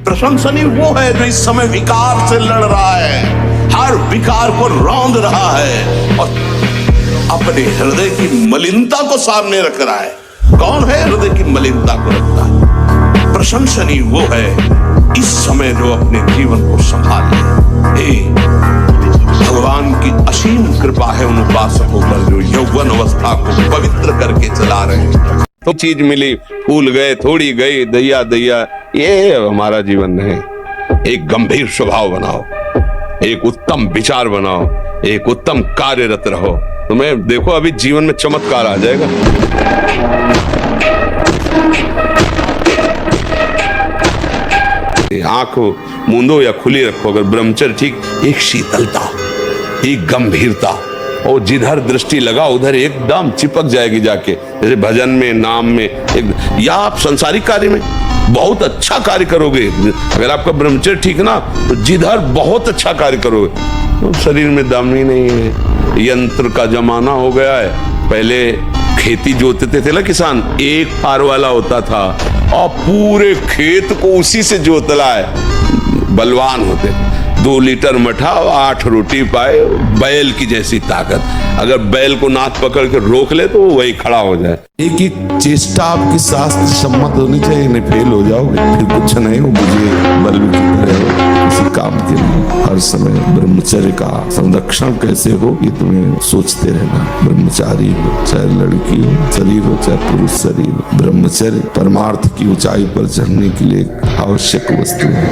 प्रशंसनीय वो है जो इस समय विकार से लड़ रहा है, हर विकार को रौंद रहा है और अपने हृदय की मलिनता को सामने रख रहा है। कौन है हृदय की मलिनता को रखता है? प्रशंसनीय वो है इस समय जो अपने जीवन को संभाले। भगवान की असीम कृपा है उन उपासकों पर जो यौवन अवस्था को पवित्र करके चला रहे हैं। तो चीज मिली, फूल गए, थोड़ी गई, दैया दैया, ये हमारा जीवन नहीं। एक गंभीर स्वभाव बनाओ, एक उत्तम विचार बनाओ, एक उत्तम कार्यरत रहो, तुम्हें देखो अभी जीवन में चमत्कार आ जाएगा। आंख मूंदो या खुली रखो, अगर ब्रह्मचर्य ठीक, एक शीतलता, एक गंभीरता, और जिधर दृष्टि लगा उधर एकदम चिपक जाएगी जाके। जैसे भजन में, नाम में, या आप संसारिक कार्य में बहुत अच्छा कार्य करोगे। अगर आपका ब्रह्मचर्य ठीक ना तो जिधर बहुत अच्छा कार्य करोगे। तो शरीर में दम ही नहीं है, यंत्र का जमाना हो गया है। पहले खेती जोतते थे ना किसान, एक फार वाला होता था और पूरे खेत को उसी से जोतला है। बलवान होते, 2 लीटर मठा और 8 रोटी पाए, बैल की जैसी ताकत। अगर बैल को नाथ पकड़ के रोक ले तो वही खड़ा हो जाए। एक एक चेष्टा आपकी शास्त्र सम्मत होनी चाहिए, नहीं फेल हो जाओगे फिर कुछ नहीं हो। मुझे बल की तरह हो किसी काम के लिए हर समय ब्रह्मचर्य का संरक्षण कैसे हो ये तुम्हें सोचते रहना। ब्रह्मचारी हो चाहे लड़की हो, शरीर हो चाहे पुरुष शरीर, ब्रह्मचर्य परमार्थ की ऊंचाई पर चढ़ने के लिए आवश्यक वस्तु है।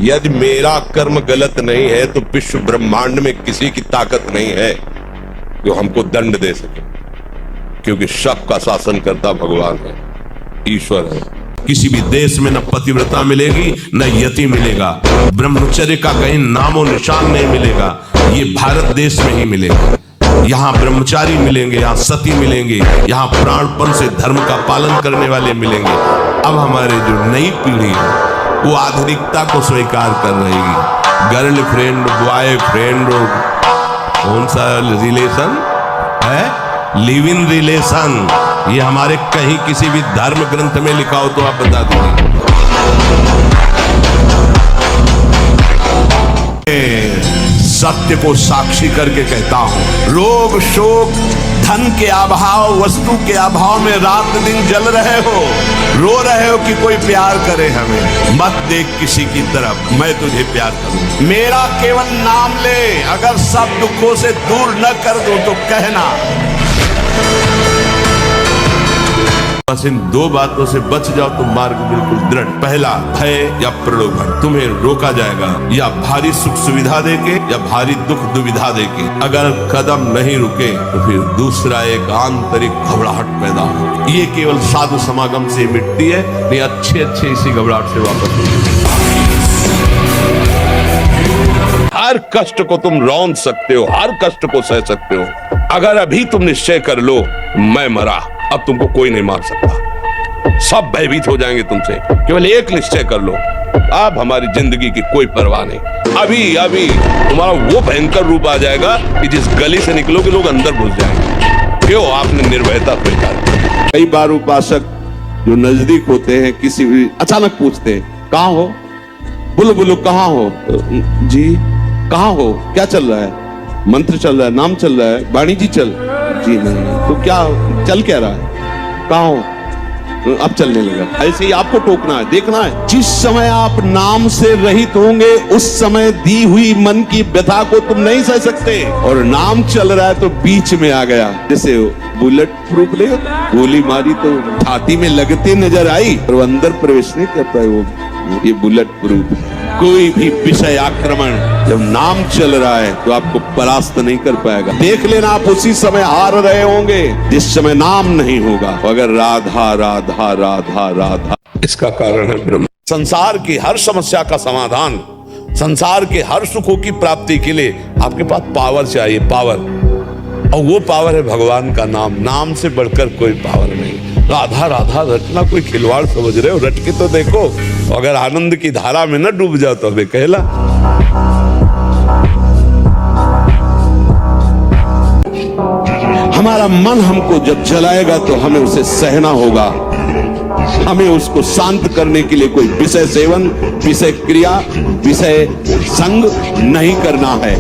यदि मेरा कर्म गलत नहीं है तो विश्व ब्रह्मांड में किसी की ताकत नहीं है जो हमको दंड दे सके, क्योंकि सबका शासन करता भगवान है, ईश्वर है। किसी भी देश में न पतिव्रता मिलेगी न यति मिलेगा, ब्रह्मचर्य का कहीं नामो निशान नहीं मिलेगा। ये भारत देश में ही मिलेगा। यहाँ ब्रह्मचारी मिलेंगे, यहाँ सती मिलेंगे, यहाँ प्राणपण से धर्म का पालन करने वाले मिलेंगे। अब हमारे जो नई पीढ़ी है वो आधुनिकता को स्वीकार कर रही है। गर्लफ्रेंड, बॉयफ्रेंड, कौन सा रिलेशन है, लिव इन रिलेशन, ये हमारे कहीं किसी भी धर्म ग्रंथ में लिखा हो तो आप बता दीजिए। सत्य को साक्षी करके कहता हूं, रोग शोक धन के अभाव, वस्तु के अभाव में रात दिन जल रहे हो, रो रहे हो कि कोई प्यार करे हमें, मत देख किसी की तरफ, मैं तुझे प्यार करूं। मेरा केवल नाम ले, अगर सब दुखों से दूर न कर दो तो कहना। बस इन 2 बातों से बच जाओ तो मार्ग बिल्कुल दृढ़। पहला, भय या प्रलोभन, तुम्हें रोका जाएगा या भारी सुख सुविधा देके या भारी दुख दुविधा देके। अगर कदम नहीं रुके तो फिर दूसरा एक आंतरिक घबराहट पैदा हो। ये केवल साधु समागम से मिटती है, नहीं अच्छे इसी घबराहट से वापस होगी। हर कष्ट को तुम रौंद सकते हो, हर कष्ट को सह सकते हो। अगर अभी तुम निश्चय कर लो मैं मरा, अब तुमको कोई नहीं मार सकता, सब भयभीत हो जाएंगे तुमसे। केवल एक निश्चय कर लो, अब हमारी जिंदगी की कोई परवाह नहीं। अभी तुम्हारा वो भयंकर रूप आ जाएगा कि जिस गली से निकलोगे लोग अंदर घुस जाएंगे। क्यों? आपने निर्भयता स्वीकार। कई बार उपासक जो नजदीक होते हैं किसी भी अचानक पूछते हैं, कहाँ हो? बोलो कहाँ हो? जी कहाँ हो? क्या चल रहा है? मंत्र चल रहा है, नाम चल रहा है, वाणी जी चल। जी नहीं, तो क्या चल क्या रहा है? कहाँ हो? अब चलने लगा। ऐसे ही आपको टोकना है, देखना है। जिस समय आप नाम से रहित होंगे उस समय दी हुई मन की व्यथा को तुम नहीं सह सकते। और नाम चल रहा है तो बीच में आ गया, जैसे बुलेट प्रूफ ले, गोली मारी तो छाती में लगते नजर आई और अंदर प्रवेश नहीं करता है वो, ये बुलेट प्रूफ। कोई भी विषय आक्रमण जब नाम चल रहा है तो आपको परास्त नहीं कर पाएगा। देख लेना, आप उसी समय हार रहे होंगे जिस समय नाम नहीं होगा। अगर राधा राधा राधा राधा इसका कारण है ब्रह्म। संसार की हर समस्या का समाधान, संसार के हर सुखों की प्राप्ति के लिए आपके पास पावर चाहिए, पावर। और वो पावर है भगवान का नाम। नाम से बढ़कर कोई पावर नहीं। राधा राधा रटना कोई खिलवाड़ समझ रहे हो? रट के तो देखो, अगर आनंद की धारा में न डूब जाओ तो हमें कहला। हमारा मन हमको जब जलाएगा तो हमें उसे सहना होगा। हमें उसको शांत करने के लिए कोई विषय सेवन, विषय क्रिया, विषय संग नहीं करना है।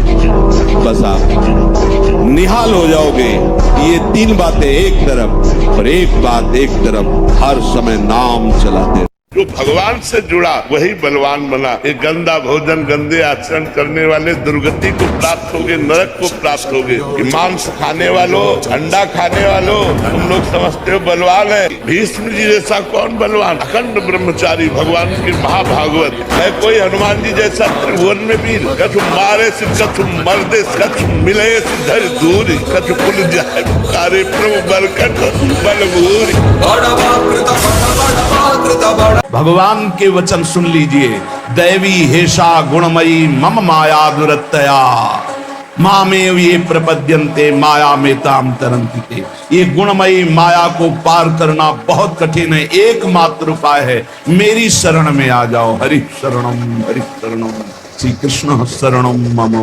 बस आप निहाल हो जाओगे। ये तीन बातें एक तरफ और एक बात एक तरफ, हर समय नाम चलाते। जो भगवान से जुड़ा वही बलवान बना। ये गंदा भोजन, गंदे आचरण करने वाले दुर्गति को प्राप्त होगे, नरक को प्राप्त होगे। ये मांस खाने वालों, अंडा खाने वालों, तुम लोग समझते हो बलवान है। भीष्म जी जैसा कौन बलवान? अखंड ब्रह्मचारी, भगवान की महाभागवत है। कोई हनुमान जी जैसा त्रिभुवन में वीर? कछु मारे से कछु मर्दे, कछु मिले धर दूरी, कछु पुल जाए पुकारे प्रभु बरकत बलभूरी। भगवान के वचन सुन लीजिए। दैवी हेषा गुणमयी मम माया दुरत्यया मामेव ये प्रपद्यन्ते माया में ताम तरन्ति ते। ये गुणमयी माया को पार करना बहुत कठिन है। एकमात्र उपाय है, मेरी शरण में आ जाओ। हरि शरणम श्री कृष्ण शरणम मम।